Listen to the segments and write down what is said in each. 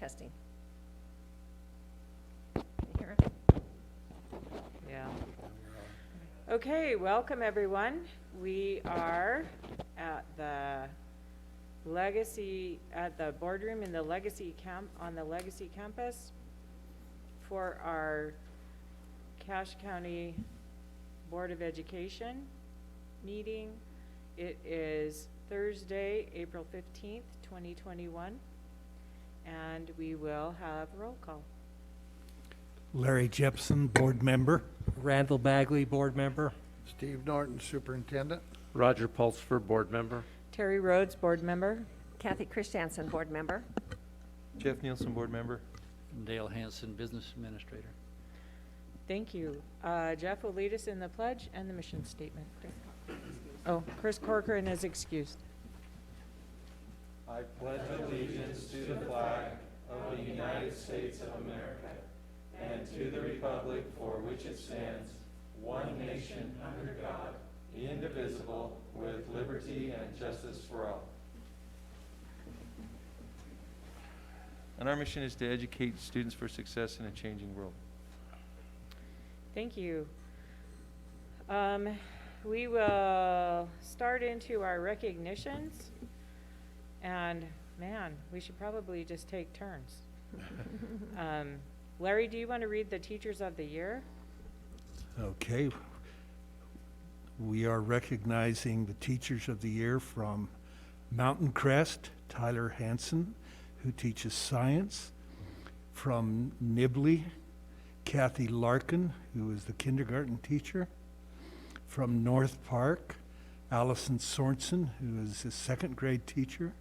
Testing. Can you hear it? Yeah. Okay, welcome everyone. We are at the boardroom in the Legacy camp on the Legacy campus for our Cache County Board of Education meeting. It is Thursday, April 15th, 2021, and we will have roll call. Larry Jepson, board member. Randall Bagley, board member. Steve Norton, superintendent. Roger Pulsford, board member. Terry Rhodes, board member. Kathy Christiansen, board member. Jeff Nielsen, board member. Dale Hanson, business administrator. Thank you. Jeff will lead us in the pledge and the mission statement. Oh, Chris Corcoran is excused. I pledge allegiance to the flag of the United States of America and to the republic for which it stands, one nation under God, indivisible, with liberty and justice for all. And our mission is to educate students for success in a changing world. Thank you. We will start into our recognitions. And man, we should probably just take turns. Larry, do you want to read the Teachers of the Year? Okay. We are recognizing the Teachers of the Year from Mountain Crest, Tyler Hanson, who teaches science. From Nibley, Kathy Larkin, who is the kindergarten teacher. From North Park, Allison Sorensen, who is a second grade teacher.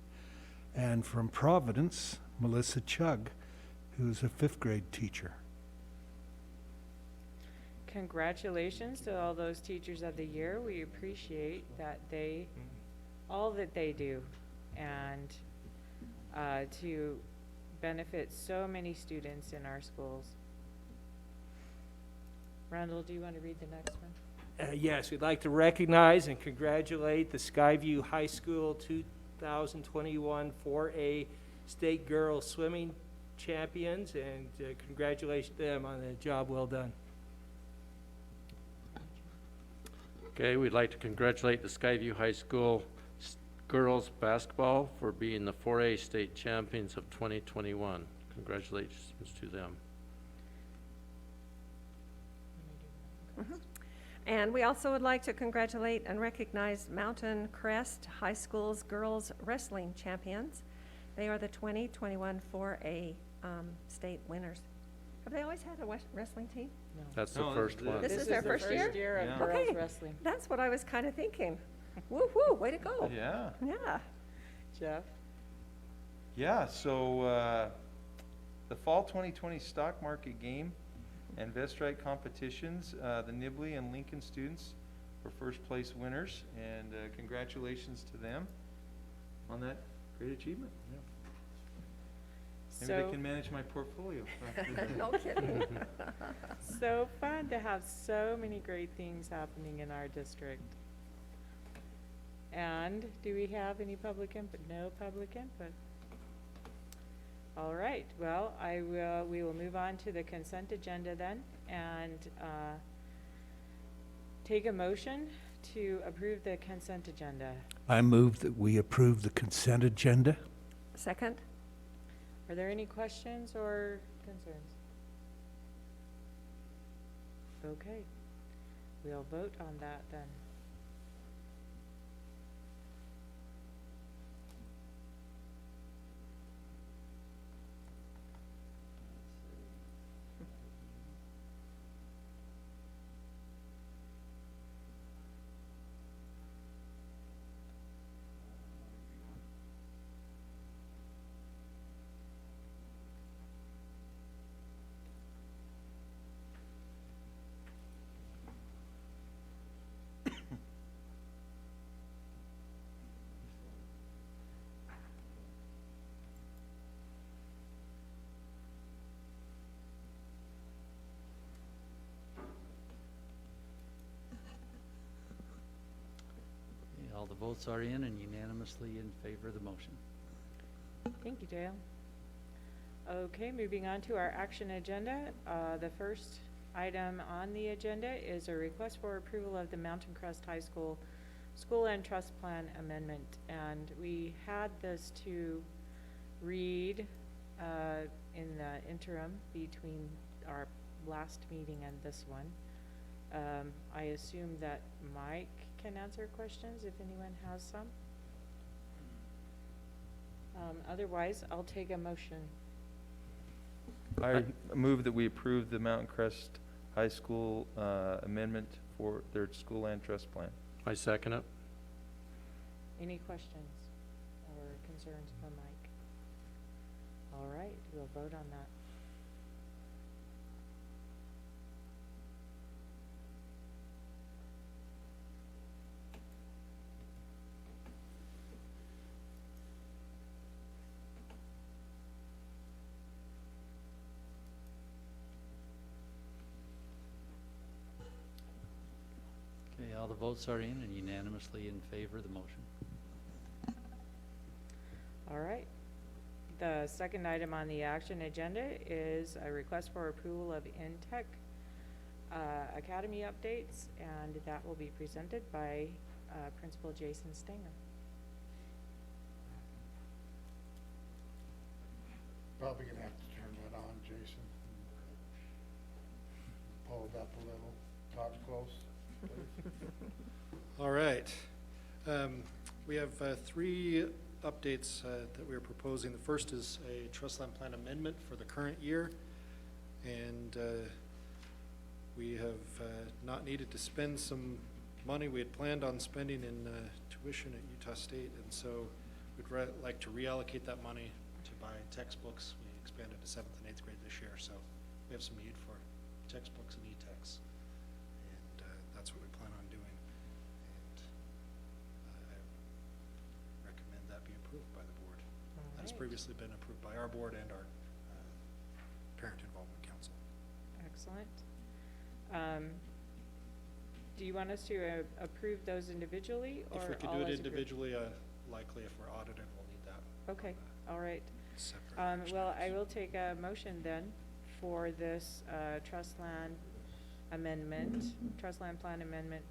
And from Providence, Melissa Chugg, who is a fifth grade teacher. Congratulations to all those Teachers of the Year. We appreciate that all that they do, and to benefit so many students in our schools. Randall, do you want to read the next one? Yes, we'd like to recognize and congratulate the Skyview High School 2021 4A State Girls Swimming Champions, and congratulate them on a job well done. Okay, we'd like to congratulate the Skyview High School girls basketball for being the 4A state champions of 2021. Congratulations to them. And we also would like to congratulate and recognize Mountain Crest High School's girls wrestling champions. They are the 2021 4A state winners. Have they always had a wrestling team? No. That's No, the first this- one. This is their the first year? of Yeah. girls Okay. wrestling. That's what I was kind of thinking. Woo-hoo, way to go. Yeah. Yeah. Jeff? Yeah, so the fall 2020 stock market game and Vestrite competitions, the Nibley and Lincoln students were first place winners, and congratulations to them on that great achievement. Yeah. Maybe they can manage my portfolio. No kidding. So fun to have so many great things happening in our district. And do we have any public input? No public input. All right, well, we will move on to the consent agenda then, and take a motion to approve the consent agenda. I move that we approve the consent agenda. Second? Are there any questions or concerns? Okay, we'll vote on that then. All the votes are in and unanimously in favor of the motion. Thank you, Dale. Okay, moving on to our action agenda. The first item on the agenda is a request for approval of the Mountain Crest High School School and Trust Plan Amendment. And we had this to read in the interim between our last meeting and this one. I assume that Mike can answer questions if anyone has some. Otherwise, I'll take a motion. I move that we approve the Mountain Crest High School amendment for their school land trust plan. I second it. Any questions or concerns for Mike? All right, we'll vote on that. Okay, all the votes are in and unanimously in favor of the motion. All right. The second item on the action agenda is a request for approval of InTech Academy updates, and that will be presented by Principal Jason Stanger. Probably gonna have to turn that on, Jason. Pull it up a little, talk close, please. All right. We have three updates that we're proposing. The first is a trust land plan amendment for the current year. And we have not needed to spend some money we had planned on spending in tuition at Utah State. And so we'd like to reallocate that money to buy textbooks. We expanded to 7th and 8th grade this year, so we have some need for textbooks and e-texts. And that's what we plan on doing. And I recommend that be approved by the board. All That's right. previously been approved by our board and our Parent Involvement Council. Excellent. Do you want us to approve those individually or If we could all do it as a group? individually, likely if we're audited, we'll need that. Okay, all right. Separate Well, I actions. will take a motion then for this trust land amendment, trust land plan amendment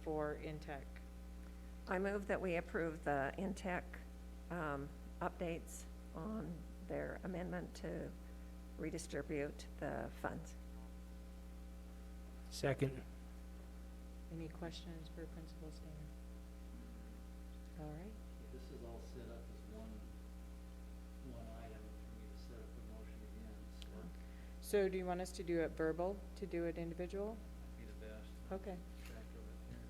for InTech. I move that we approve the InTech updates on their amendment to redistribute the funds. Second. Any questions for Principal Stanger? All right. This is all set up as one item for me to set up a motion again, so So do you want us to do it verbal, to do it individual? that'd be the best. Okay, Track of it here.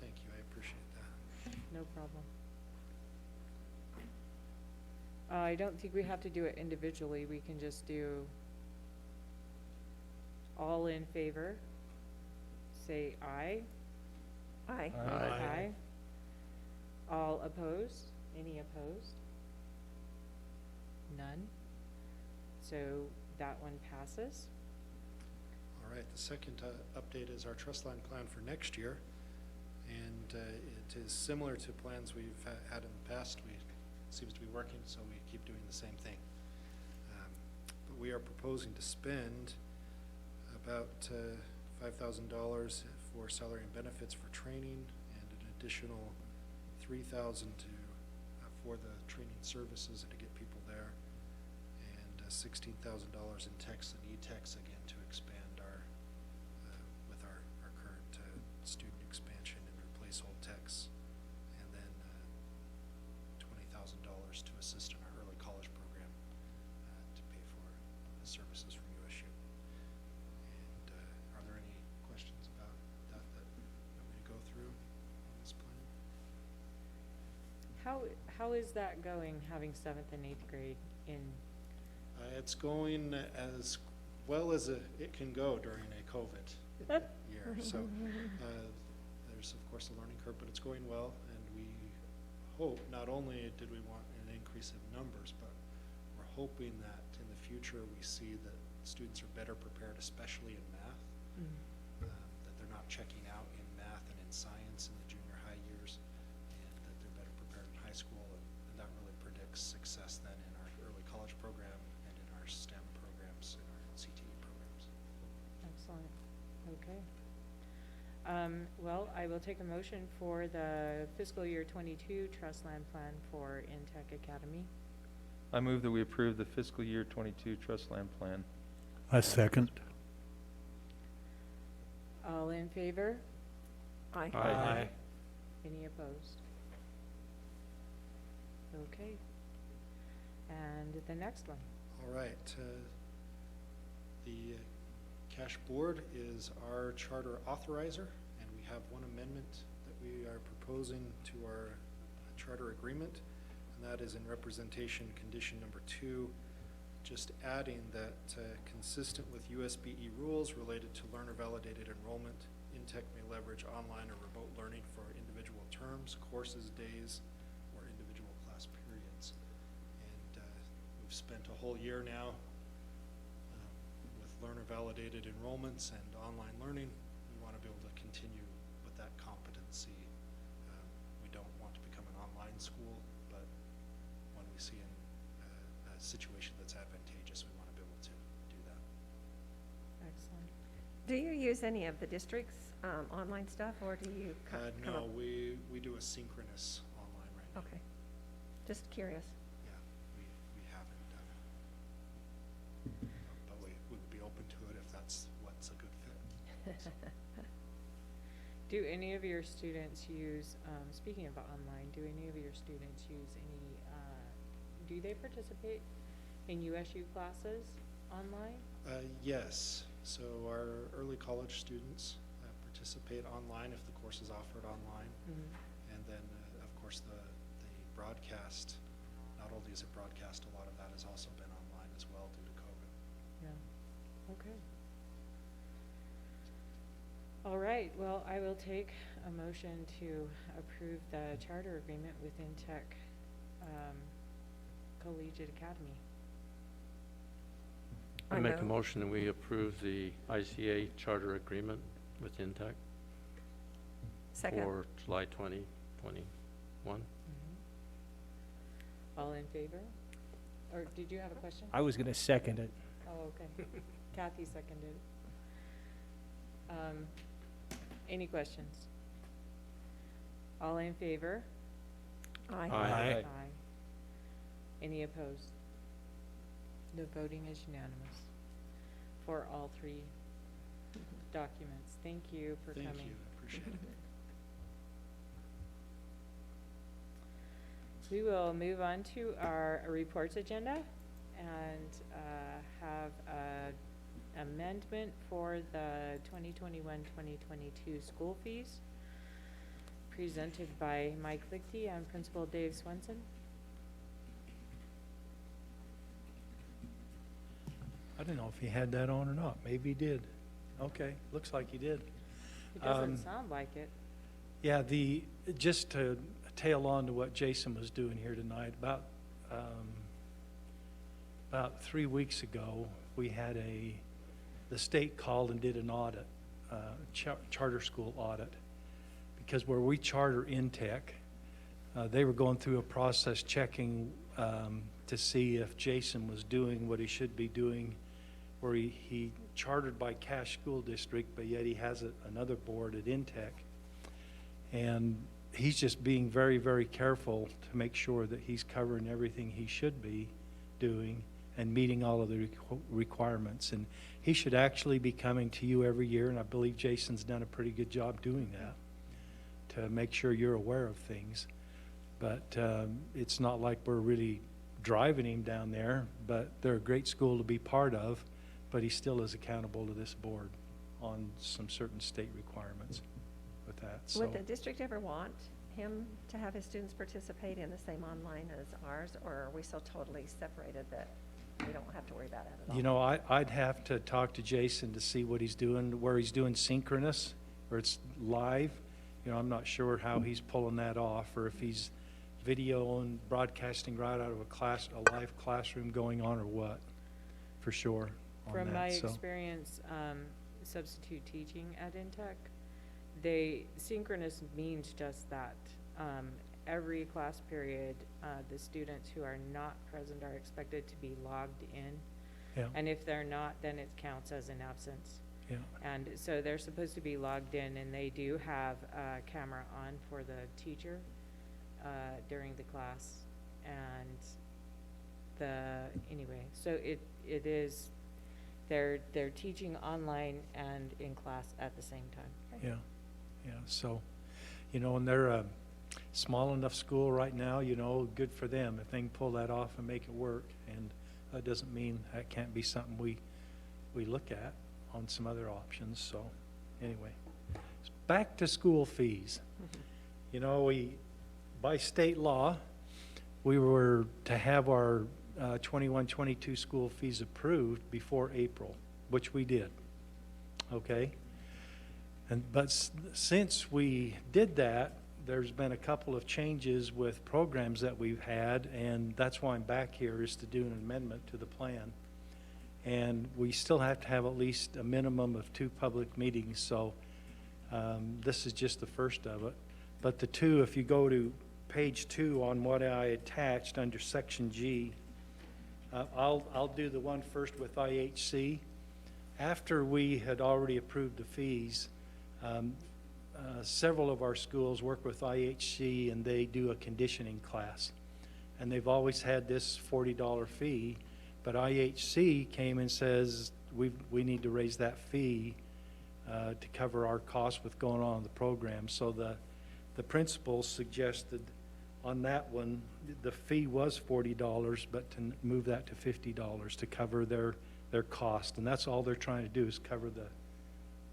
Thank you, I appreciate that. no problem. I don't think we have to do it individually. We can just do all in favor. Say aye. Aye. Aye. All opposed? Any opposed? None? So that one passes. All right, the second update is our trust line plan for next year. And it is similar to plans we've had in the past. It seems to be working, so we keep doing the same thing. But we are proposing to spend about $5,000 for salary and benefits for training, and an additional $3,000 for the training services and to get people there, and $16,000 in text and e-text again to expand our with our current student expansion and replace old texts, and then $20,000 to assist in our early college program to pay for the services from USU. And are there any questions about that we need to go through on this plan? How is that going, having 7th and 8th grade in? It's going as well as it can go during a COVID year. So there's of course a learning curve, but it's going well, and we hope, not only did we want an increase in numbers, but we're hoping that in the future we see that students are better prepared, especially in math, that they're not checking out in math and in science in the junior high years, and that they're better prepared in high school, and that really predicts success then in our early college program and in our STEM programs, in our CTE programs. Excellent, okay. Well, I will take a motion for the fiscal year 22 trust land plan for Intech Academy. I move that we approve the fiscal year 22 trust land plan. A second. All in favor? Aye. Aye. Any opposed? Okay. And the next one. All right, the Cash Board is our charter authorizer, and we have one amendment that we are proposing to our charter agreement, and that is in representation condition number 2, just adding that consistent with USBE rules related to learner-validated enrollment, Intech may leverage online or remote learning for individual terms, courses, days, or individual class periods. And we've spent a whole year now with learner-validated enrollments and online learning. We want to be able to continue with that competency. We don't want to become an online school, but when we see a situation that's advantageous, we want to be able to do that. Excellent. Do you use any of the district's online stuff, or do you come No, up? we do a synchronous online right now. Okay, just curious. Yeah, we haven't done it. But we would be open to it if that's what's a good fit. So, Do any of your students use, speaking of online, do any of your students use any, do they participate in USU classes online? yes, so our early college students participate online if the course is offered online. Mm-hmm. And then, of course, the broadcast, not only is it broadcast, a lot of that has also been online as well due to COVID. Yeah, okay. All right, well, I will take a motion to approve the charter agreement with Intech Collegiate Academy. I make a move. motion that we approve the ICA charter agreement with Intech Second. for July 2021. All in favor? Or did you have a question? I was going to second it. Oh, okay. Kathy seconded. Any questions? All in favor? Aye. Aye. Any opposed? The voting is unanimous for all 3 documents. Thank you for coming. Thank you, I appreciate it. We will move on to our reports agenda and have an amendment for the 2021-2022 school fees presented by Mike Lichty and Principal Dave Swenson. I don't know if he had that on or not. Maybe he did. Okay, looks like he did. It doesn't sound like it. Yeah, just to tail on to what Jason was doing here tonight, about 3 weeks ago, we had the state called and did an audit, charter school audit, because where we charter Intech, they were going through a process checking to see if Jason was doing what he should be doing, where he chartered by Cache School District, but yet he has another board at Intech. And he's just being very, very careful to make sure that he's covering everything he should be doing and meeting all of the requirements. And he should actually be coming to you every year, and I believe Jason's done a pretty good job doing that, to make sure you're aware of things. But it's not like we're really driving him down there, but they're a great school to be part of, but he still is accountable to this board on some certain state requirements with that. So Would the district ever want him to have his students participate in the same online as ours, or are we so totally separated that we don't have to worry about it at all? You know, I'd have to talk to Jason to see what he's doing, where he's doing synchronous, or it's live. You know, I'm not sure how he's pulling that off, or if he's video and broadcasting right out of a live classroom going on, or what, for sure. on From that, my so. experience, substitute teaching at Intech, synchronous means just that. every class period, the students who are not present are expected to be logged in. Yeah, And if they're not, then it counts as an absence. yeah, And so they're supposed to be logged in, and they do have a camera on for the teacher during the class. And anyway, so it is, they're teaching online and in class at the same time. yeah, yeah. So, you know, and they're a small enough school right now, you know, good for them if they can pull that off and make it work. And that doesn't mean that can't be something we look at on some other options. So anyway, back to school fees. You know, by state law, we were to have our 21-22 school fees approved before April, which we did. Okay? But since we did that, there's been a couple of changes with programs that we've had, and that's why I'm back here, is to do an amendment to the plan. And we still have to have at least a minimum of 2 public meetings, so this is just the first of it. But the two, if you go to page 2 on what I attached under section G, I'll do the one first with IHC. After we had already approved the fees, several of our schools work with IHC, and they do a conditioning class. And they've always had this $40 fee, but IHC came and says, we need to raise that fee to cover our costs with going on in the program. So the principal suggested on that one, the fee was $40, but to move that to $50 to cover their cost. And that's all they're trying to do, is cover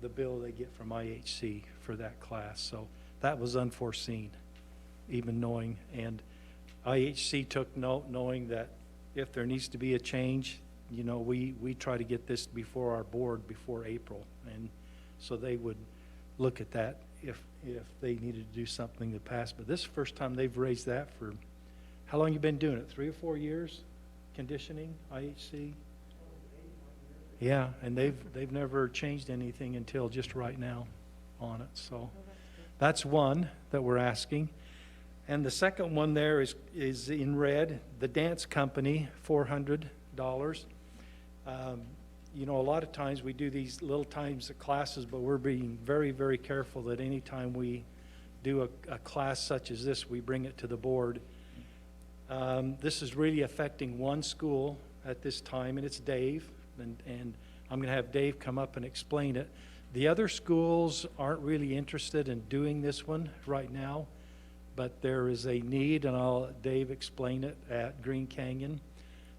the bill they get from IHC for that class. So that was unforeseen, even knowing. And IHC took note, knowing that if there needs to be a change, you know, we try to get this before our board before April. And so they would look at that if they needed to do something to pass. But this is the first time they've raised that for, how long you been doing it? 3 or 4 years? Conditioning, IHC? Yeah, and they've never changed anything until just right now on it. So that's one that we're asking. And the second one there is in red, the dance company, $400. You know, a lot of times we do these little times of classes, but we're being very, very careful that anytime we do a class such as this, we bring it to the board. This is really affecting one school at this time, and it's Dave. And I'm going to have Dave come up and explain it. The other schools aren't really interested in doing this one right now, but there is a need, and I'll let Dave explain it at Green Canyon.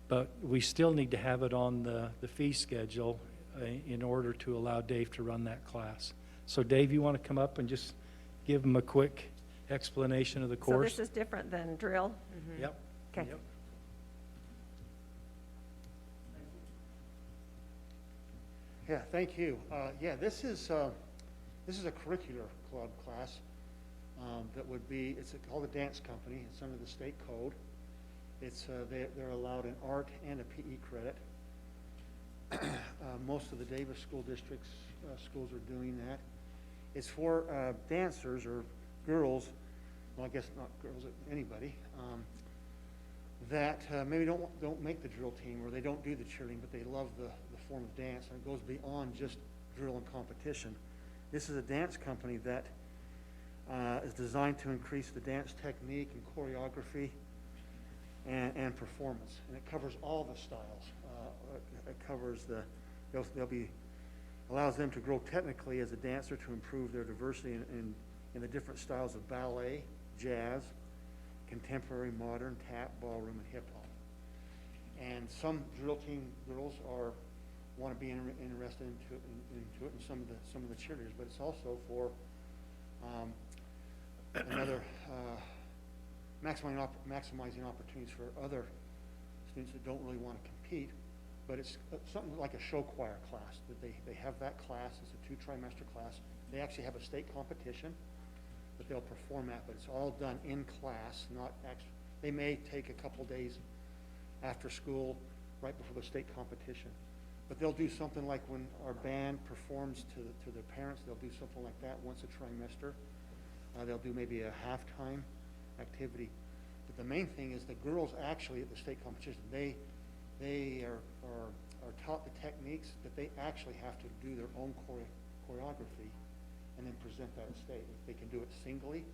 But we still need to have it on the fee schedule in order to allow Dave to run that class. So Dave, you want to come up and just give him a quick explanation of the So course? this is different than drill? Yep. Okay. Yep. Yeah, thank you. Yeah, this is a curricular club class that would be, it's called a dance company. It's under the state code. It's they're allowed an art and a PE credit. Most of the Davis School District's schools are doing that. It's for dancers or girls, well, I guess not girls, anybody, that maybe don't make the drill team, or they don't do the cheerleading, but they love the form of dance, and it goes beyond just drill and competition. This is a dance company that is designed to increase the dance technique and choreography and performance, and it covers all the styles. It covers allows them to grow technically as a dancer, to improve their diversity in the different styles of ballet, jazz, contemporary, modern, tap, ballroom, and hip hop. And some drill team girls want to be interested into it, and some of the cheerleaders. But it's also for another maximizing opportunities for other students that don't really want to compete. But it's something like a show choir class, that they have that class. It's a 2-trimester class. They actually have a state competition that they'll perform at, but it's all done in class, not actually. They may take a couple days after school, right before the state competition. But they'll do something like when our band performs to their parents, they'll do something like that once a trimester. They'll do maybe a halftime activity. But the main thing is the girls actually at the state competition, they are taught the techniques that they actually have to do their own choreography and then present that at state. They can do it singly,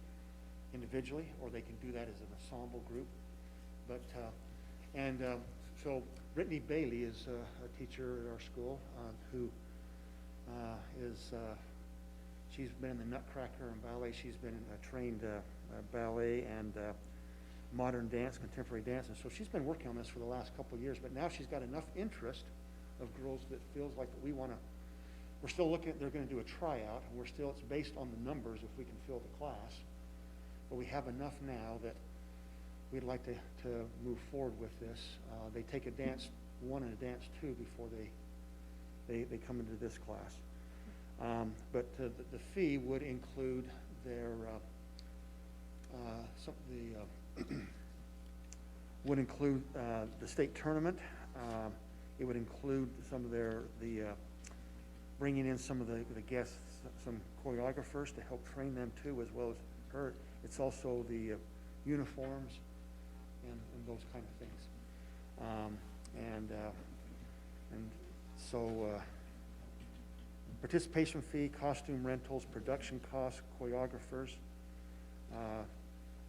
individually, or they can do that as an ensemble group. But so Brittany Bailey is a teacher at our school who she's been in the Nutcracker and ballet. She's been trained ballet and modern dance, contemporary dance, and so she's been working on this for the last couple of years. But now she's got enough interest of girls that feels like that we want to. We're still looking at. They're going to do a tryout, and it's based on the numbers if we can fill the class. But we have enough now that we'd like to move forward with this. They take a dance 1 and a dance 2 before they come into this class. But the fee would include their would include the state tournament. It would include some of bringing in some of the guests, some choreographers to help train them too, as well as her. It's also the uniforms and those kind of things. And so participation fee, costume rentals, production costs, choreographers.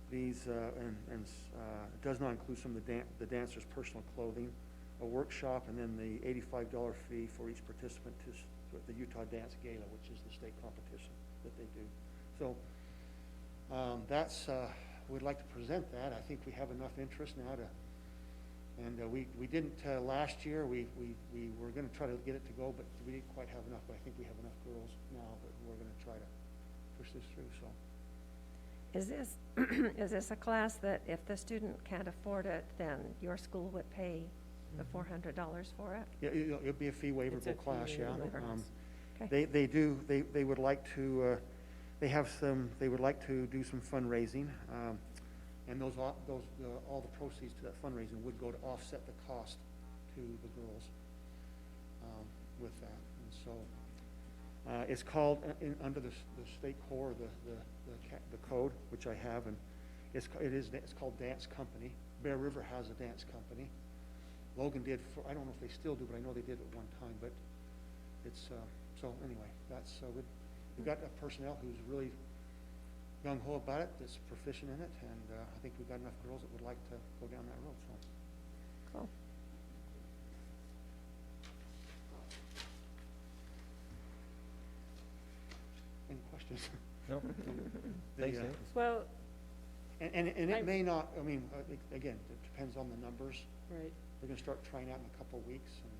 These it does not include some of the dancers' personal clothing, a workshop, and then the $85 fee for each participant to the Utah Dance Gala, which is the state competition that they do. So we'd like to present that. I think we have enough interest now and we didn't last year. We were going to try to get it to go, but we didn't quite have enough. But I think we have enough girls now that we're going to try to push this through. So. Is this a class that if the student can't afford it, then your school would pay the $400 for it? Yeah, it'll be a fee It's a waiverable class. fee Yeah. waiver. Okay. They would like to. They would like to do some fundraising, and all the proceeds to that fundraising would go to offset the cost to the girls with that. And so it's called under the state core, the code, which I have, and it's called Dance Company. Bear River has a dance company. Logan did I don't know if they still do, but I know they did at one time. But it's so anyway. That's we've got a personnel who's really gung ho about it, that's proficient in it, and I think we've got enough girls that would like to go down that road. So. Cool. Any questions? No? Thanks, Dave. Well, And it may not. I mean, again, it depends on the numbers. right. We're going to start trying out in a couple of weeks. And,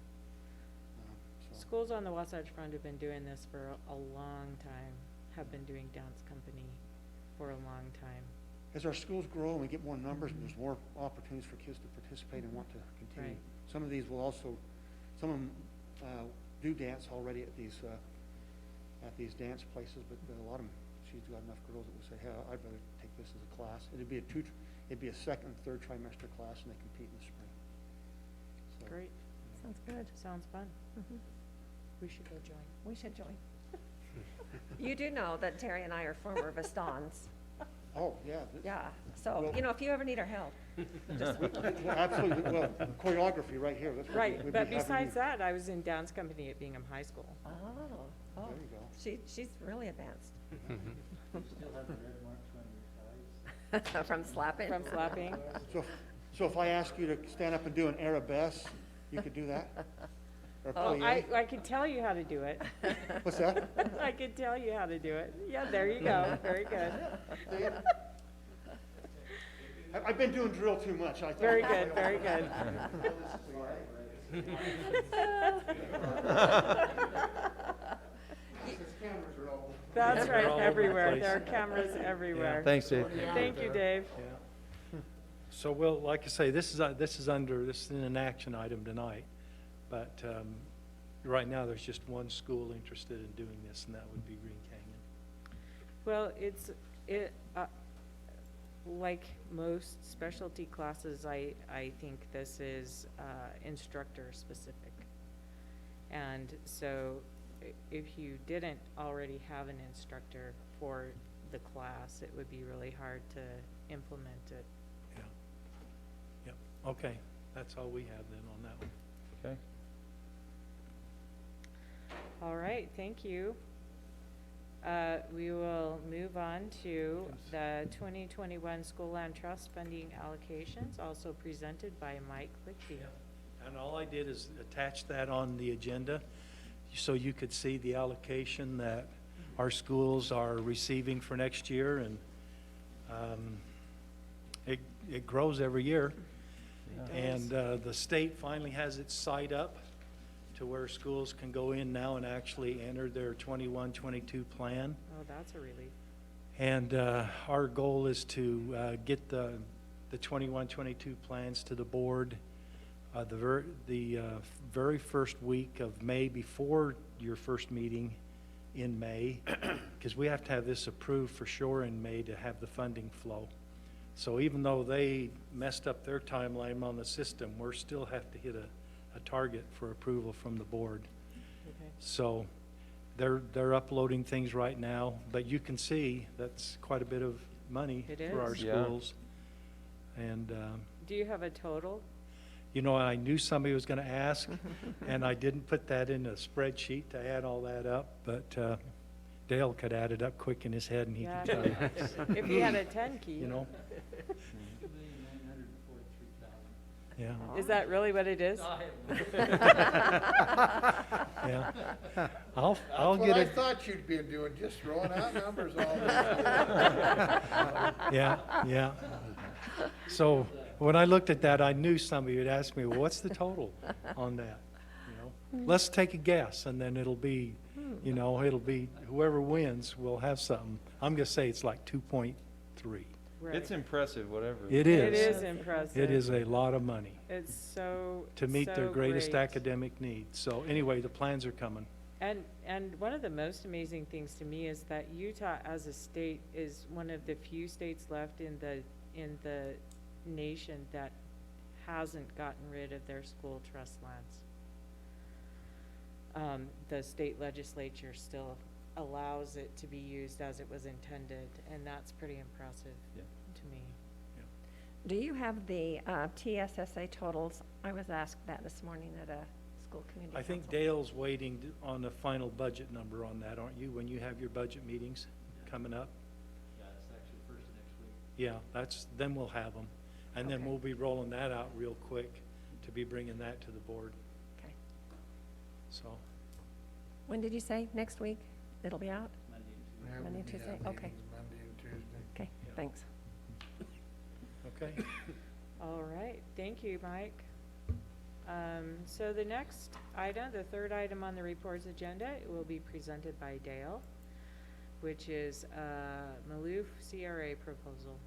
so. Schools on the Wasatch Front have been doing this for a long time, have been doing dance company for a long time. As our schools grow and we get more numbers and there's more opportunities for kids to participate and want to continue. Right. Some of these will also, some of them do dance already at these dance places, but a lot of them, she's got enough girls that will say, hey, I'd rather take this as a class. It'd be a second, third trimester class, and they compete in the spring. So, Great. Sounds good. Sounds fun. Mhm. We should go join. We should join. You do know that Terry and I are former Vestons. Oh, yeah. Yeah, so, Well- if you ever need our help, just, Well, absolutely. Well, choreography right here. That's what Right, we'd but be having besides you- that, I was in dance company at Bingham High School. oh, There you go. she's really advanced. You still have the red marks on your thighs? From slapping. From slapping. So if I ask you to stand up and do an arabesque, you could do that? Or Oh, plie? I could tell you how to do it. What's that? I could tell you how to do it. Yeah, there you go. Very good. I've been doing drill too much. I think. Very good, very good. That's right, They're all over the everywhere. place. There are cameras everywhere. Thanks, Dave. Thank you, Dave. Yeah. So, well, like I say, this is in an action item tonight, but right now, there's just one school interested in doing this, and that would be Green Canyon. Well, like most specialty classes, I think this is instructor specific. And so if you didn't already have an instructor for the class. It would be really hard to implement it. Yeah. Yep, okay, that's all we have then on that one. Okay. All right, thank you. We will move on to the 2021 School Land Trust Funding Allocations, also presented by Mike Lichty. And all I did is attach that on the agenda so you could see the allocation that our schools are receiving for next year, and it grows every year. And the state finally has its site up to where schools can go in now and actually enter their 21-22 plan. Oh, that's a relief. And our goal is to get the 21-22 plans to the board the very first week of May, before your first meeting in May, because we have to have this approved for sure in May to have the funding flow. So even though they messed up their timeline on the system, we're still have to hit a target for approval from the board. Okay. So they're uploading things right now, but you can see that's quite a bit of money It for our is. Yeah. schools. And Do you have a total? you know, I knew somebody was going to ask, and I didn't put that in a spreadsheet to add all that up, but Dale could add it up quick in his head, and he Yeah. could tell you, If you had a 10 key. you know, $2,943,000. yeah, Is that really what it is? yeah. I'll That's get what I it, thought you'd been doing, just throwing out numbers all day. yeah. So when I looked at that, I knew somebody would ask me, well, what's the total on that? You know, let's take a guess, and then it'll be, you know, it'll be whoever wins will have something. I'm going to say it's like 2.3. Right. It's impressive, whatever. It It is. is impressive. It is a lot of money It's so to meet their so greatest great. academic needs. So anyway, the plans are coming. And one of the most amazing things to me is that Utah as a state is one of the few states left in the nation that hasn't gotten rid of their school trust lands. The state legislature still allows it to be used as it was intended, and that's pretty impressive Yeah. to me. Do you have the TSSA totals? I was asked that this morning at a school community I think council. Dale's waiting on the final budget number on that, aren't you, when you have your budget meetings coming up? Yeah, it's actually first of next week. Yeah, then we'll have them. And then Okay. we'll be rolling that out real quick to be bringing that to the board, Okay. so. When did you say? Next week? It'll be out? Monday and Tuesday. Yeah, Monday we'll and be Tuesday? at Okay. meetings Monday and Tuesday. Okay, Yeah. thanks. Okay. All right, thank you, Mike. So the next item, the third item on the report's agenda, it will be presented by Dale, which is Maloof CRA proposal.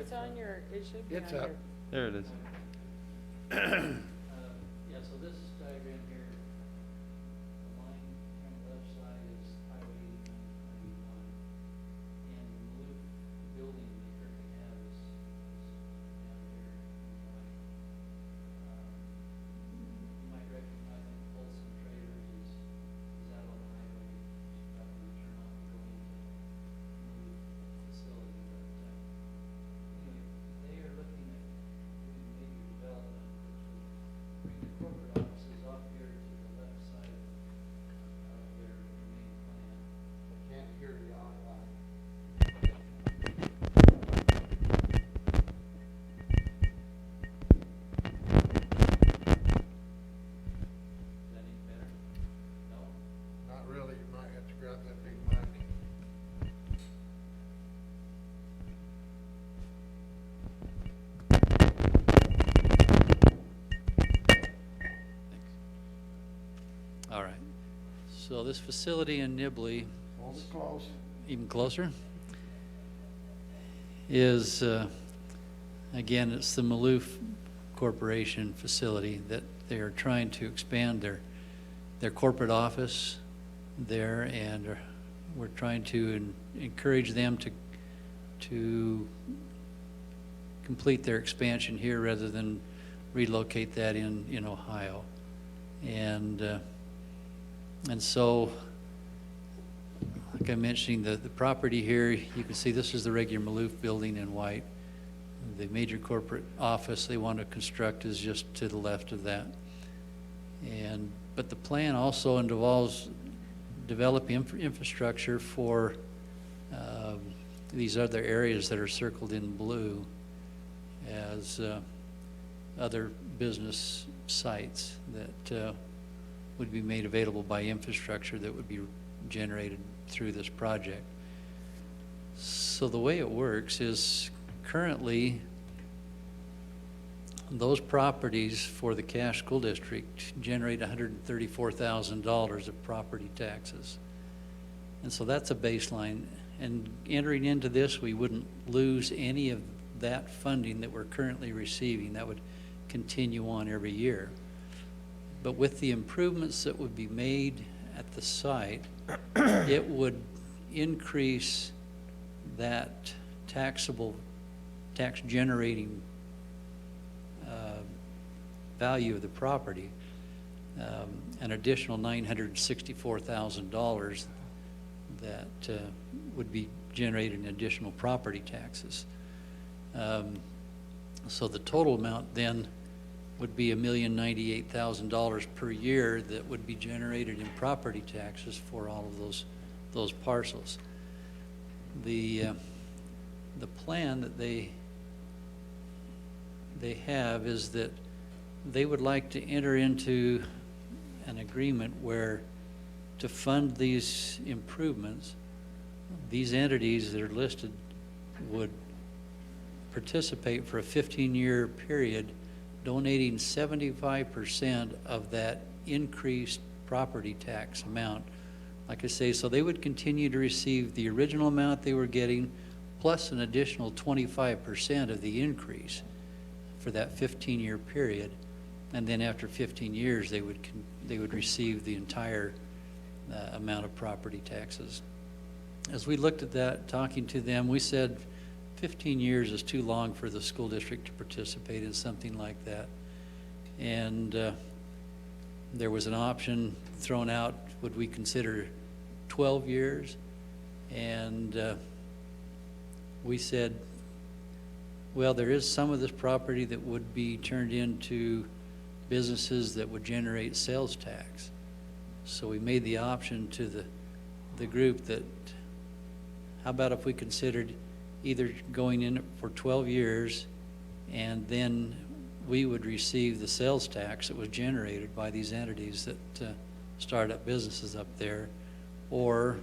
It's on your, it should be on It's your. up. There it is. Yeah, so this diagram here, the line here on the left side is Highway 89, and the Maloof building they currently have is down here in the right. You might recognize them, Folsom Traders is out on the highway, just about to turn off and go into Maloof facility, but, anyway, they are looking at doing major development, which would bring the corporate offices off here to the left side of their main plan. I can't hear you online. Is that any better? No? Not really, you might have to grab that big mic. All right. So this facility in Nibley, Hold it close. even closer, is, again, it's the Maloof Corporation facility that they are trying to expand their corporate office there, and we're trying to encourage them to complete their expansion here rather than relocate that in Ohio. And so, like I mentioned, the property here, you can see this is the regular Maloof building in white. The major corporate office they want to construct is just to the left of that. But the plan also involves developing infrastructure for these other areas that are circled in blue as other business sites that would be made available by infrastructure that would be generated through this project. So the way it works is currently those properties for the Cache School District generate $134,000 of property taxes. And so that's a baseline. And entering into this, we wouldn't lose any of that funding that we're currently receiving. That would continue on every year. But with the improvements that would be made at the site, it would increase that tax generating value of the property, an additional $964,000 that would be generated in additional property taxes. So the total amount then would be $1,098,000 per year that would be generated in property taxes for all of those parcels. The plan that they have is that they would like to enter into an agreement where to fund these improvements, these entities that are listed would participate for a 15-year period, donating 75% of that increased property tax amount. Like I say, so they would continue to receive the original amount they were getting plus an additional 25% of the increase for that 15-year period. And then after 15 years, they would receive the entire amount of property taxes. As we looked at that, talking to them, we said 15 years is too long for the school district to participate in something like that. And there was an option thrown out, would we consider 12 years? And we said, well, there is some of this property that would be turned into businesses that would generate sales tax. So we made the option to the group that, how about if we considered either going in for 12 years and then we would receive the sales tax that was generated by these entities that start up businesses up there, or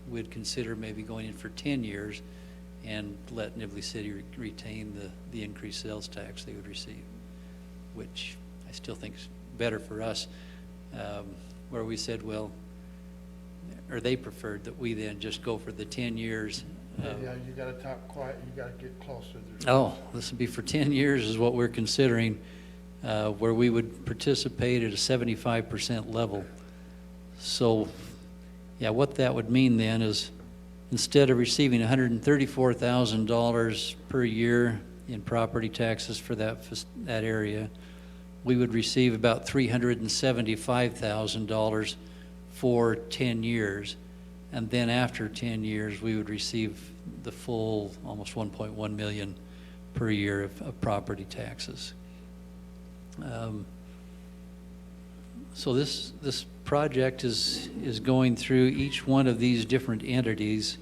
we'd consider maybe going in for 10 years and let Nibley City retain the increased sales tax they would receive, which I still think is better for us, where we said, well, or they preferred that we then just go for the 10 years Yeah, you gotta talk quiet, you gotta get closer. Oh, this would be for 10 years is what we're considering, where we would participate at a 75% level. So, yeah, what that would mean then is instead of receiving $134,000 per year in property taxes for that area, we would receive about $375,000 for 10 years. And then after 10 years, we would receive the full almost 1.1 million per year of property taxes. So this project is going through each one of these different entities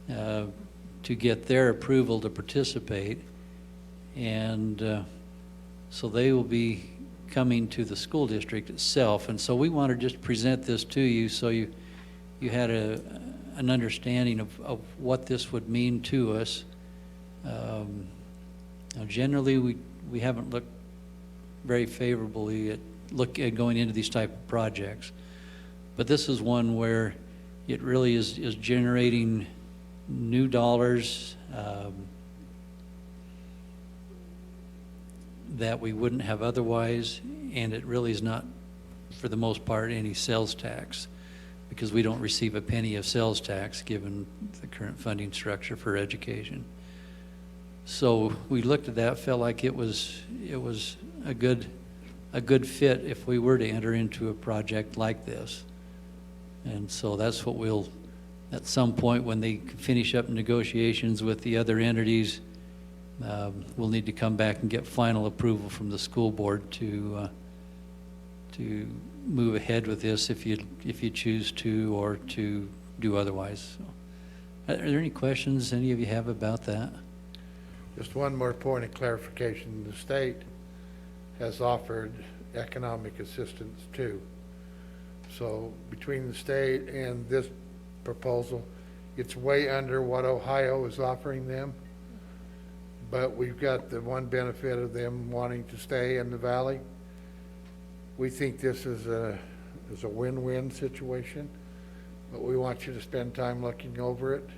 to get their approval to participate. And so they will be coming to the school district itself. And so we want to just present this to you so you had an understanding of what this would mean to us. Now generally, we haven't looked very favorably at going into these type of projects, but this is one where it really is generating new dollars that we wouldn't have otherwise, and it really is not, for the most part, any sales tax, because we don't receive a penny of sales tax given the current funding structure for education. So we looked at that, felt like it was a good fit if we were to enter into a project like this. And so that's what we'll, at some point when they finish up negotiations with the other entities, we'll need to come back and get final approval from the school board to move ahead with this if you choose to, or to do otherwise. So, are there any questions any of you have about that? Just one more point of clarification. The state has offered economic assistance too. So between the state and this proposal, it's way under what Ohio is offering them. But we've got the one benefit of them wanting to stay in the valley. We think this is a win-win situation, but we want you to spend time looking over it.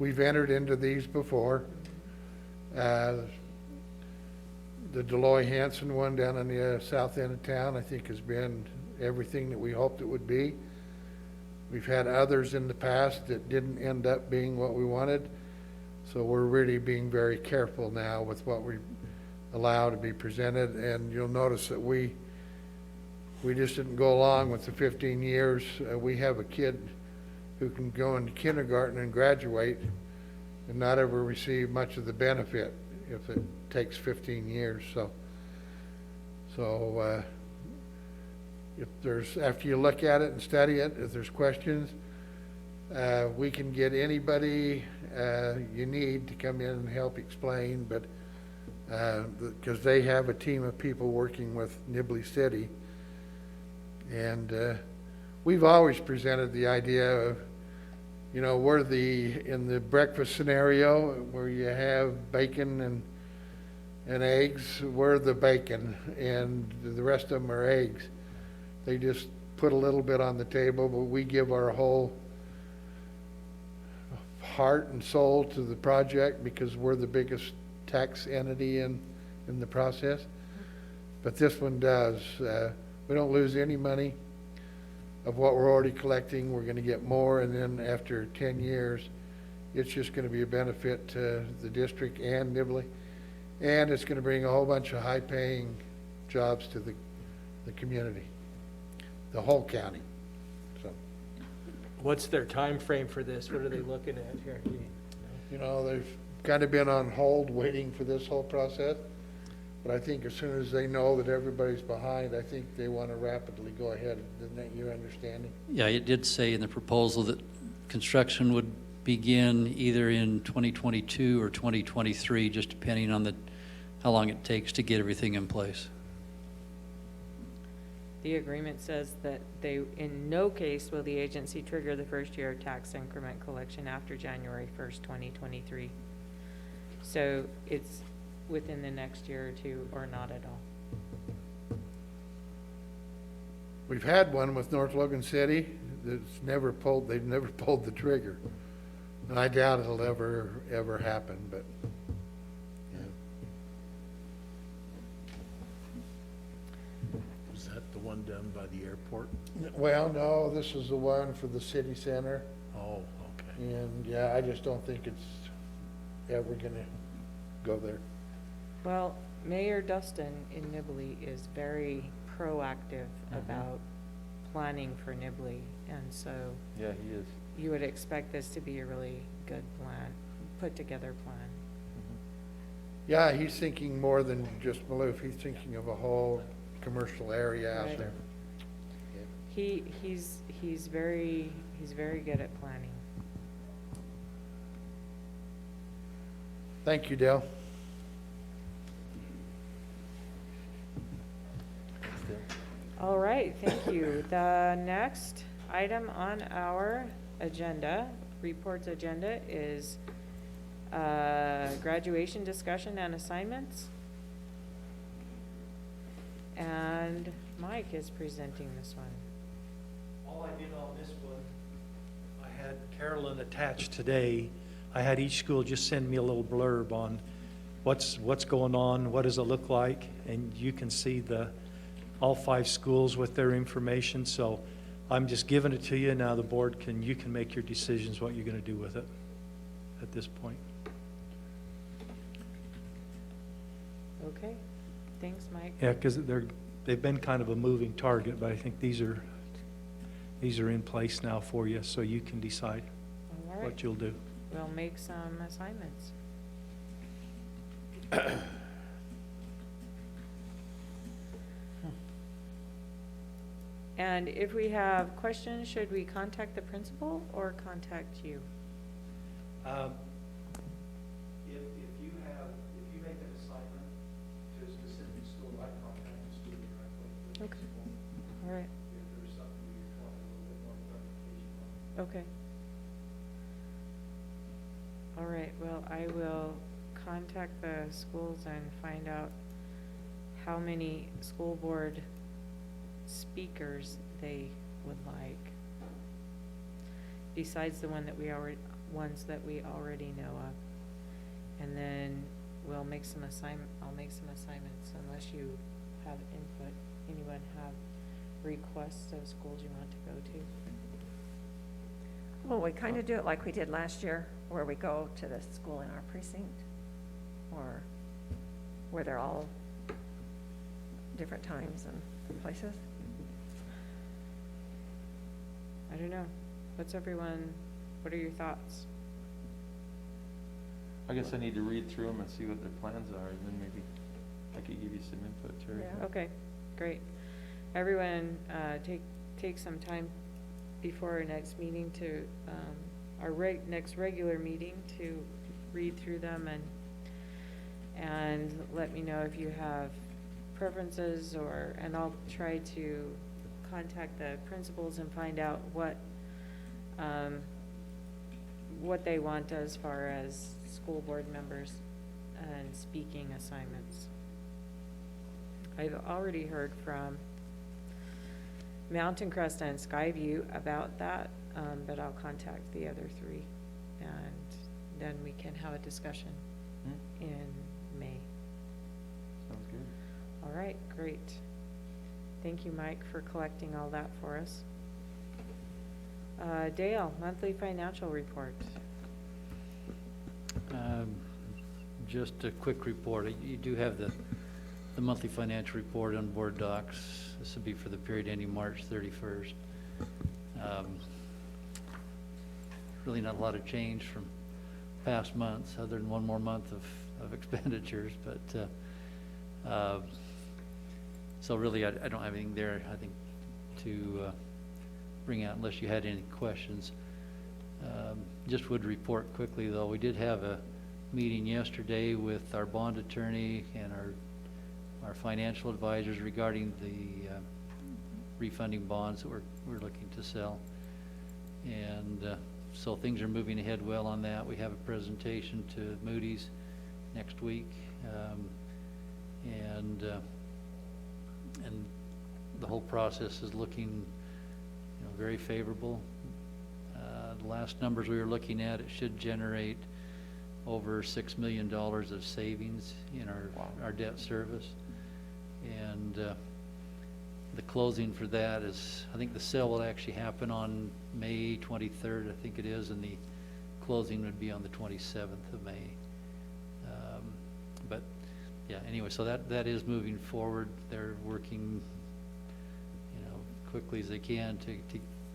We've entered into these before. The Deloy Hanson one down on the south end of town, I think, has been everything that we hoped it would be. We've had others in the past that didn't end up being what we wanted. So we're really being very careful now with what we allow to be presented. And you'll notice that we just didn't go along with the 15 years. We have a kid who can go into kindergarten and graduate and not ever receive much of the benefit if it takes 15 years. So if there's, after you look at it and study it, if there's questions, we can get anybody you need to come in and help explain, but because they have a team of people working with Nibley City. And we've always presented the idea of, you know, we're in the breakfast scenario where you have bacon and eggs, we're the bacon, and the rest of them are eggs. They just put a little bit on the table, but we give our whole heart and soul to the project because we're the biggest tax entity in the process. But this one does. We don't lose any money of what we're already collecting. We're going to get more, and then after 10 years, it's just going to be a benefit to the district and Nibley, and it's going to bring a whole bunch of high-paying jobs to the community, the whole county. So, What's their time frame for this? What are they looking at here? you know, they've kind of been on hold waiting for this whole process. But I think as soon as they know that everybody's behind, I think they want to rapidly go ahead. Isn't that your understanding? Yeah, it did say in the proposal that construction would begin either in 2022 or 2023, just depending on how long it takes to get everything in place. The agreement says that in no case will the agency trigger the first year tax increment collection after January 1st, 2023. So it's within the next year or two, or not at all. We've had one with North Logan City that's never pulled, they've never pulled the trigger. And I doubt it'll ever happen, but, yeah. Is that the one done by the airport? Well, no, this is the one for the city center, Oh, okay. and yeah, I just don't think it's ever gonna go there. Well, Mayor Dustin in Nibley is very proactive about planning for Nibley, and so Yeah, he is. you would expect this to be a really good plan, put together plan. Yeah, he's thinking more than just Maloof, he's thinking of a whole commercial area out Right. there. He's very good at planning. Thank you, Dale. All right, thank you. The next item on our agenda, reports agenda, is graduation discussion and assignments. And Mike is presenting this one. All I did on this one, I had Carolyn attached today. I had each school just send me a little blurb on what's going on, what does it look like, and you can see all 5 schools with their information. So I'm just giving it to you. Now the board you can make your decisions what you're going to do with it at this point. Okay, thanks, Mike. Yeah, because they've been kind of a moving target, but I think these are in place now for you, so you can decide All right, what you'll do. we'll make some assignments. And if we have questions, should we contact the principal or contact you? If you make an assignment to a specific school, I contact the student directly. the Okay. principal, All right, If there's something you want a little bit more clarification on. okay. All right, well, I will contact the schools and find out how many school board speakers they would like, besides the ones that we already know of. And then I'll make some assignments unless you have input. Anyone have requests of schools you want to go to? Well, we kind of do it like we did last year, where we go to the school in our precinct, or where they're all different times and places. I don't know. What are your thoughts? I guess I need to read through them and see what their plans are, and then maybe I could give you some input, Terry. Yeah. Okay, great. Everyone, take some time before our next meeting to, our next regular meeting to read through them and let me know if you have preferences and I'll try to contact the principals and find out what they want as far as school board members and speaking assignments. I've already heard from Mountain Crest and Skyview about that, but I'll contact the other 3 and then we can have a discussion in May. Sounds good. All right, great. Thank you, Mike, for collecting all that for us. Dale, monthly financial report. Just a quick report. You do have the monthly financial report on board docs. This will be for the period ending March 31st. Really not a lot of change from past months, other than one more month of expenditures, but so really I don't have anything there, I think, to bring out unless you had any questions. Just would report quickly, though, we did have a meeting yesterday with our bond attorney and our financial advisors regarding the refunding bonds that we're looking to sell. And so things are moving ahead well on that. We have a presentation to Moody's next week. And the whole process is looking, very favorable. The last numbers we were looking at, it should generate over $6 million of savings in our debt service. And the closing for that is, I think the sale will actually happen on May 23rd, I think it is, and the closing would be on the 27th of May. But yeah, anyway, so that is moving forward. They're working, quickly as they can to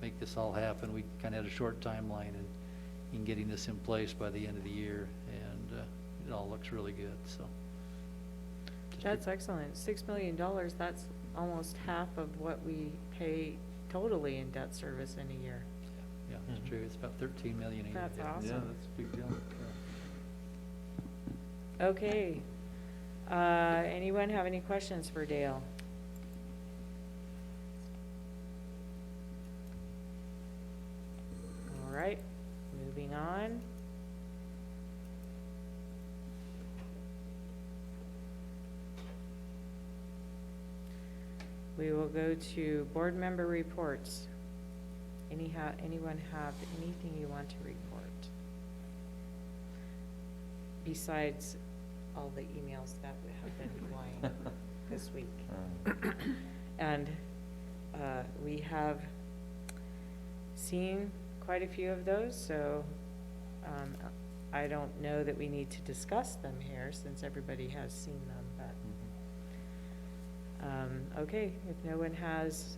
make this all happen. We kind of had a short timeline in getting this in place by the end of the year, and it all looks really good, so. That's excellent. $6 million, that's almost half of what we pay totally in debt service in a year. Yeah, it's true. It's about 13 million a year. That's Yeah. awesome. Yeah, that's a big deal. Okay. Anyone have any questions for Dale? All right, moving on. We will go to board member reports. Anyone have anything you want to report? Besides all the emails that have been flying this week. And we have seen quite a few of those, so I don't know that we need to discuss them here since everybody has seen them, but okay, if no one has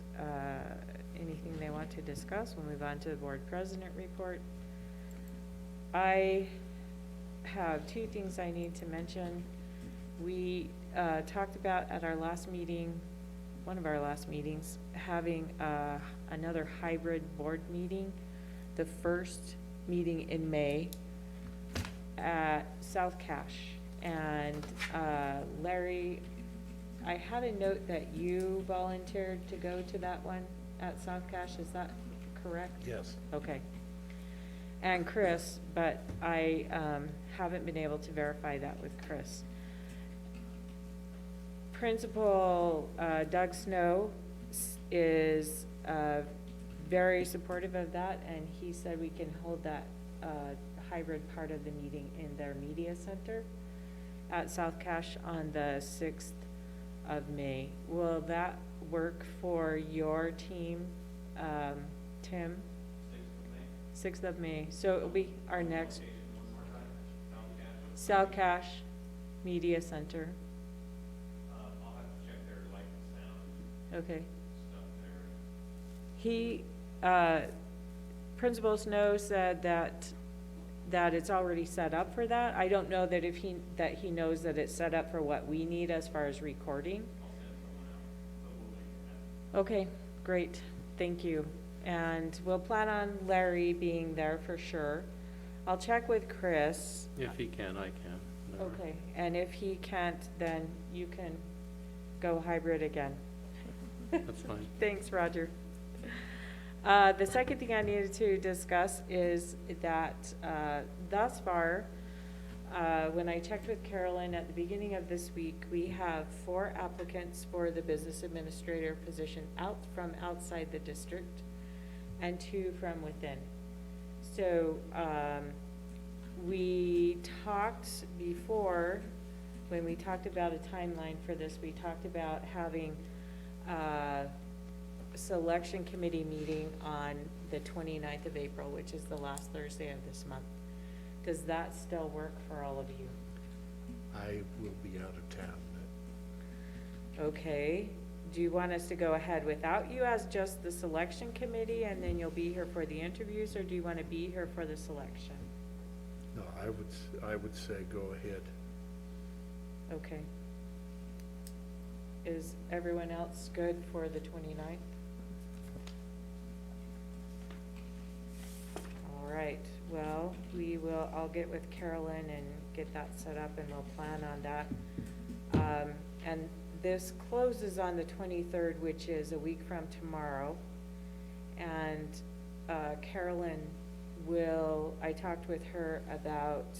anything they want to discuss, we'll move on to the board president report. I have two things I need to mention. We talked about at our last meeting, one of our last meetings, having another hybrid board meeting, the first meeting in May at South Cache. And Larry, I had a note that you volunteered to go to that one at South Cache, is that correct? Yes. Okay. And Chris, but I haven't been able to verify that with Chris. Principal Doug Snow is very supportive of that, and he said we can hold that hybrid part of the meeting in their media center at South Cache on the 6th of May. Will that work for your team, Tim? 6th of May. So it'll be our next South Cache Media Center. I'll have to check their light and sound Okay. stuff there. He, Principal Snow said that it's already set up for that. I don't know that that he knows that it's set up for what we need as far as recording. I'll send someone out, but we'll make it happen. Okay, great, thank you. And we'll plan on Larry being there for sure. I'll check with Chris. If he can, I can. Never. Okay, and if he can't, then you can go hybrid again. That's fine. Thanks, Roger. The second thing I needed to discuss is that thus far, when I checked with Carolyn at the beginning of this week, we have 4 applicants for the business administrator position from outside the district and 2 from within. So we talked before, when we talked about a timeline for this, we talked about having selection committee meeting on the 29th of April, which is the last Thursday of this month. Does that still work for all of you? I will be out of town. Okay, do you want us to go ahead without you as just the selection committee and then you'll be here for the interviews, or do you want to be here for the selection? No, I would say go ahead. Okay. Is everyone else good for the 29th? All right, well, I'll get with Carolyn and get that set up and we'll plan on that. And this closes on the 23rd, which is a week from tomorrow. And Carolyn I talked with her about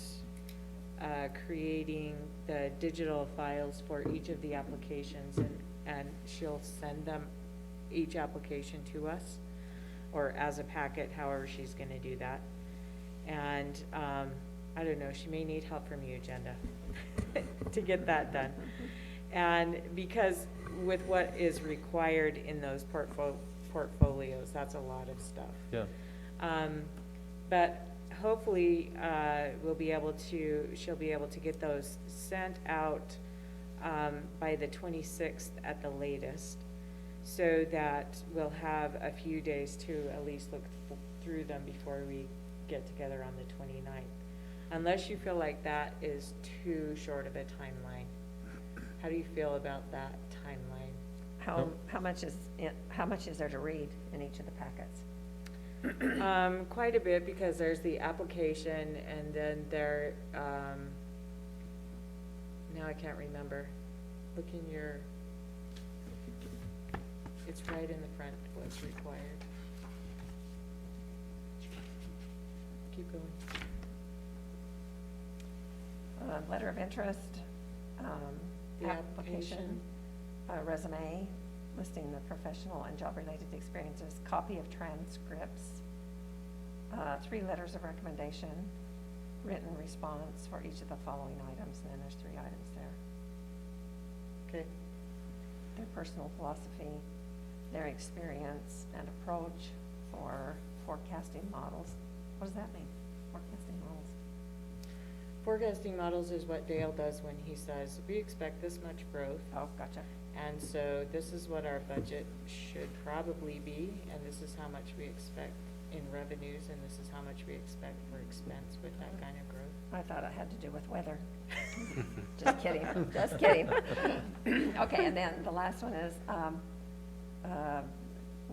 creating the digital files for each of the applications, and she'll send them, each application, to us. or as a packet, however she's gonna do that. And, I don't know, she may need help from you, Agenda, to get that done. And because with what is required in those portfolios, that's a lot of stuff. Yeah. But hopefully, she'll be able to get those sent out, by the 26th at the latest, so that we'll have a few days to at least look through them before we get together on the 29th. Unless you feel like that is too short of a timeline. How do you feel about that timeline? How much is there to read in each of the packets? Quite a bit, because there's the application, and then there, now I can't remember. Look in your, it's right in the front, what's required. Keep going. Letter of interest, The application. Resume, listing the professional and job-related experiences, copy of transcripts, 3 letters of recommendation, written response for each of the following items, and then there's 3 items there. Okay. Their personal philosophy, their experience and approach for forecasting models. What does that mean, forecasting models? Forecasting models is what Dale does when he says, we expect this much growth. Oh, gotcha. And so this is what our budget should probably be, and this is how much we expect in revenues, and this is how much we expect for expense with that kind of growth. I thought it had to do with weather. Just kidding, just kidding. Okay, and then the last one is,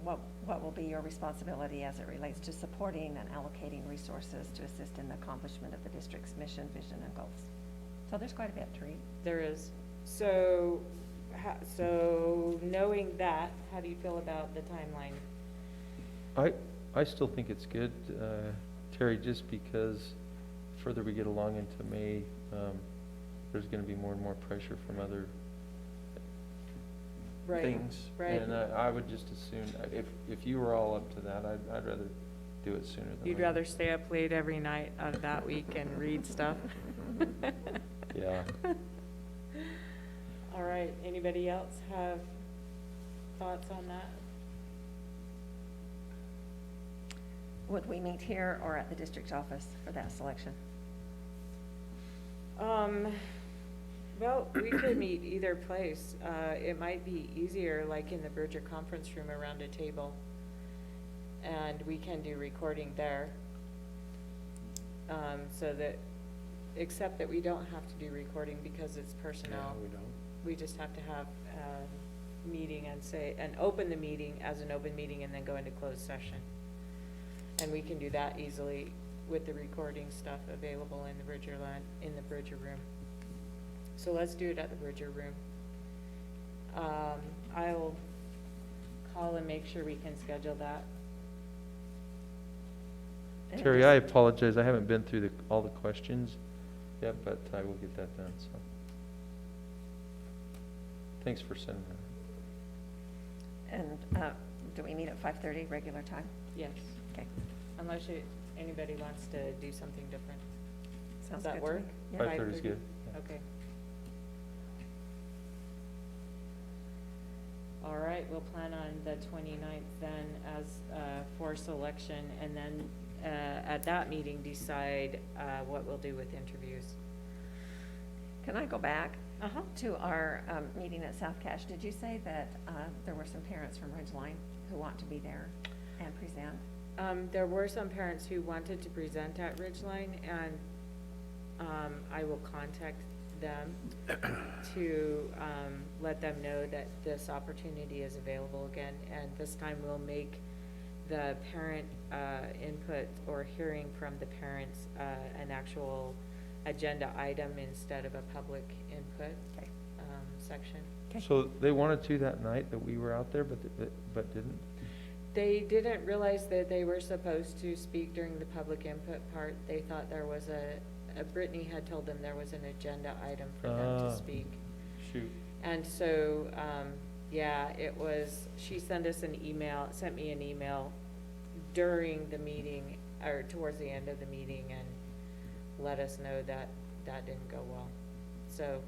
what will be your responsibility as it relates to supporting and allocating resources to assist in the accomplishment of the district's mission, vision, and goals? So there's quite a bit to read. There is. So, so knowing that, how do you feel about the timeline? I still think it's good, Terry, just because further we get along into May, there's gonna be more and more pressure from other Right, things. right. And I would just assume, if you were all up to that, I'd rather do it sooner than You'd later. rather stay up late every night of that week and read stuff? Yeah. All right, anybody else have thoughts on that? Would we meet here or at the district office for that selection? Well, we could meet either place. It might be easier, like in the Bridger conference room around a table, and we can do recording there. So that, except that we don't have to do recording because it's personnel. Yeah, we don't. We just have to have a meeting and open the meeting as an open meeting and then go into closed session. And we can do that easily with the recording stuff available in the Bridger room. So let's do it at the Bridger room. I'll call and make sure we can schedule that. And Terry, just- I apologize, I haven't been through all the questions yet, but I will get that done, so. Thanks for sending that. And do we meet at 5:30, regular time? Yes, Okay, unless anybody wants to do something different. sounds Does good that to me. work? Yeah. 5:30 is good. Yeah. Okay. All right, we'll plan on the 29th then as for selection, and then at that meeting decide what we'll do with interviews. Can I go back Uh-huh. to our meeting at South Cache? Did you say that there were some parents from Ridgeline who want to be there and present? There were some parents who wanted to present at Ridgeline, and I will contact them to let them know that this opportunity is available again, and this time we'll make the parent input or hearing from the parents an actual agenda item instead of a public input Okay. section. Okay. So they wanted to that night that we were out there, but didn't? They didn't realize that they were supposed to speak during the public input part. They thought there was Brittany had told them there was an agenda item for them to speak. Shoot. And so, yeah, she sent me an email during the meeting, or towards the end of the meeting, and let us know that that didn't go well. So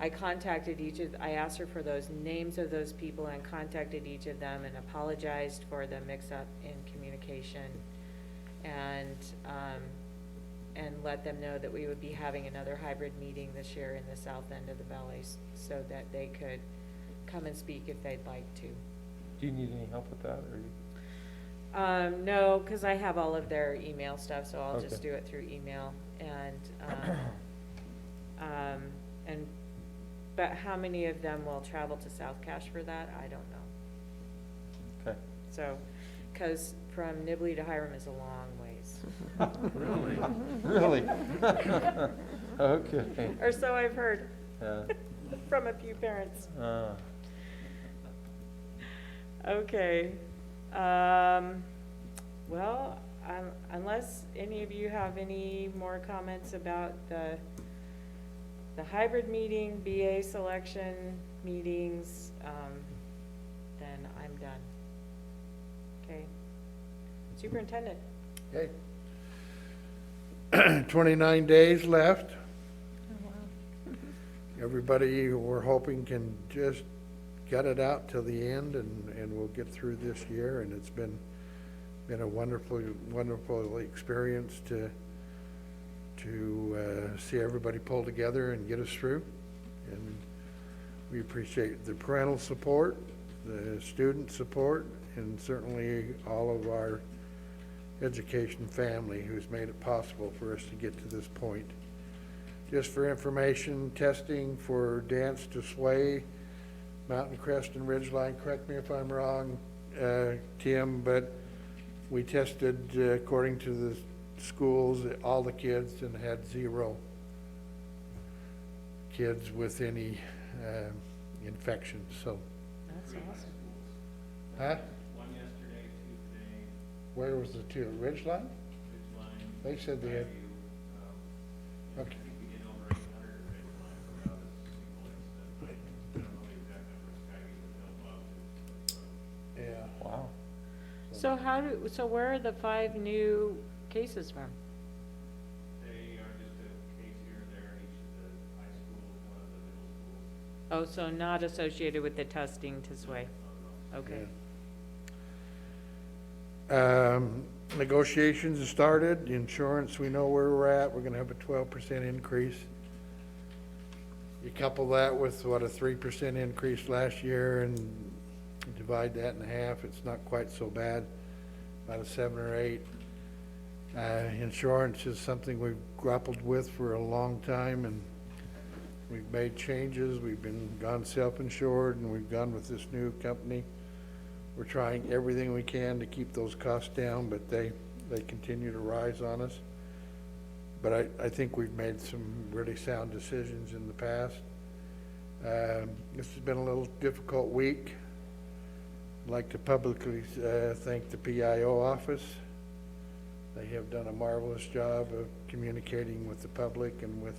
I contacted I asked her for those names of those people and contacted each of them and apologized for the mix-up in communication, and let them know that we would be having another hybrid meeting this year in the south end of the valley, so that they could come and speak if they'd like to. Do you need any help with that, or you? No, because I have all of their email stuff, so I'll just Okay. do it through email, but how many of them will travel to South Cache for that, I don't know. Okay. So, because from Nibley to Hiram is a long ways. Really? Okay. Or so I've heard Yeah. from a few parents. Okay. Well, unless any of you have any more comments about the hybrid meeting, BA selection meetings, then I'm done. Okay. Superintendent. Okay. 29 days left. Everybody, we're hoping, can just gut it out till the end, and we'll get through this year, and it's been a wonderful experience to see everybody pull together and get us through. And we appreciate the parental support, the student support, and certainly all of our education family who's made it possible for us to get to this point. Just for information, testing for dance to sway, Mountain Crest and Ridgeline, correct me if I'm wrong, Tim, but we tested, according to the schools, all the kids, and had 0 kids with any infections, so. That's awesome. Huh? One yesterday, 2 today, Where was the 2? Ridgeline? Ridgeline. They said they had, Skyview, I okay. think we did over 800 at Ridgeline without a single incident. I don't know the exact number of Skyview, but they'll love Yeah. Wow. So where are the 5 new cases from? They are just a case here and there in each of the high schools, one of the middle schools. Oh, so not associated with the testing to sway? Okay. Negotiations have started. Insurance, we know where we're at. We're gonna have a 12% increase. You couple that with what, a 3% increase last year, and divide that in half, it's not quite so bad, about a 7 or 8. Insurance is something we've grappled with for a long time, and we've made changes. We've gone self-insured, and we've gone with this new company. We're trying everything we can to keep those costs down, but they continue to rise on us. But I think we've made some really sound decisions in the past. This has been a little difficult week. I'd like to publicly thank the PIO office. They have done a marvelous job of communicating with the public and with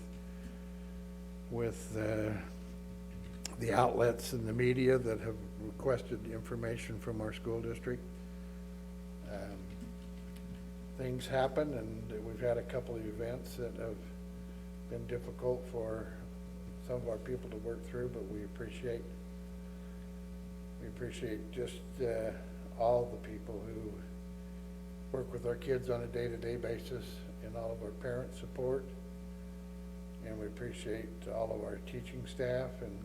the outlets and the media that have requested information from our school district. Things happen, and we've had a couple of events that have been difficult for some of our people to work through, but we appreciate just all the people who work with our kids on a day-to-day basis, and all of our parent support. And we appreciate all of our teaching staff, and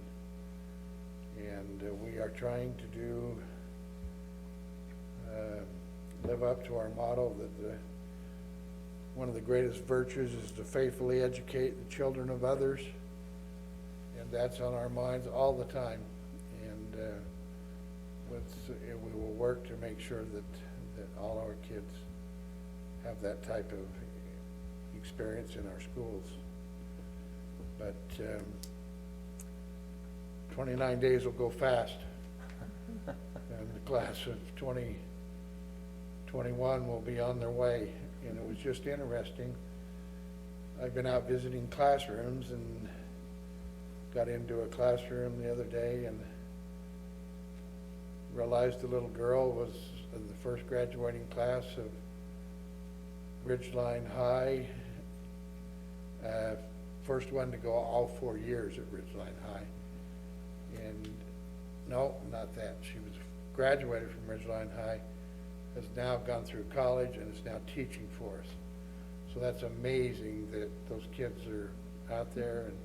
we are trying to live up to our motto that one of the greatest virtues is to faithfully educate the children of others, and that's on our minds all the time. And we will work to make sure that all our kids have that type of experience in our schools. But 29 days will go fast, and the class of 2021 will be on their way. And it was just interesting. I've been out visiting classrooms and got into a classroom the other day and realized the little girl was of the first graduating class of Ridgeline High. First one to go all 4 years at Ridgeline High. And, no, not that. She was graduated from Ridgeline High, has now gone through college and is now teaching for us. So that's amazing that those kids are out there and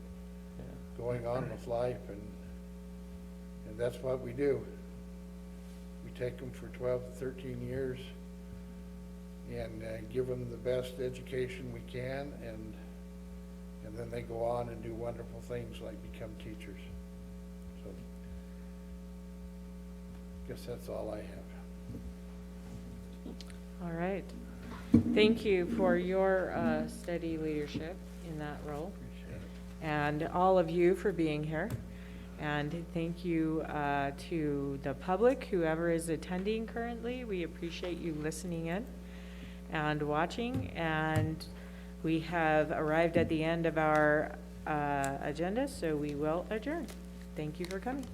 going on with life, and that's what we do. We take them for 12 to 13 years and give them the best education we can, and then they go on and do wonderful things like become teachers. So, guess that's all I have. All right. Thank you for your steady leadership in that role, and all of you for being here. And thank you to the public, whoever is attending currently. We appreciate you listening in and watching. And we have arrived at the end of our agenda, so we will adjourn. Thank you for coming.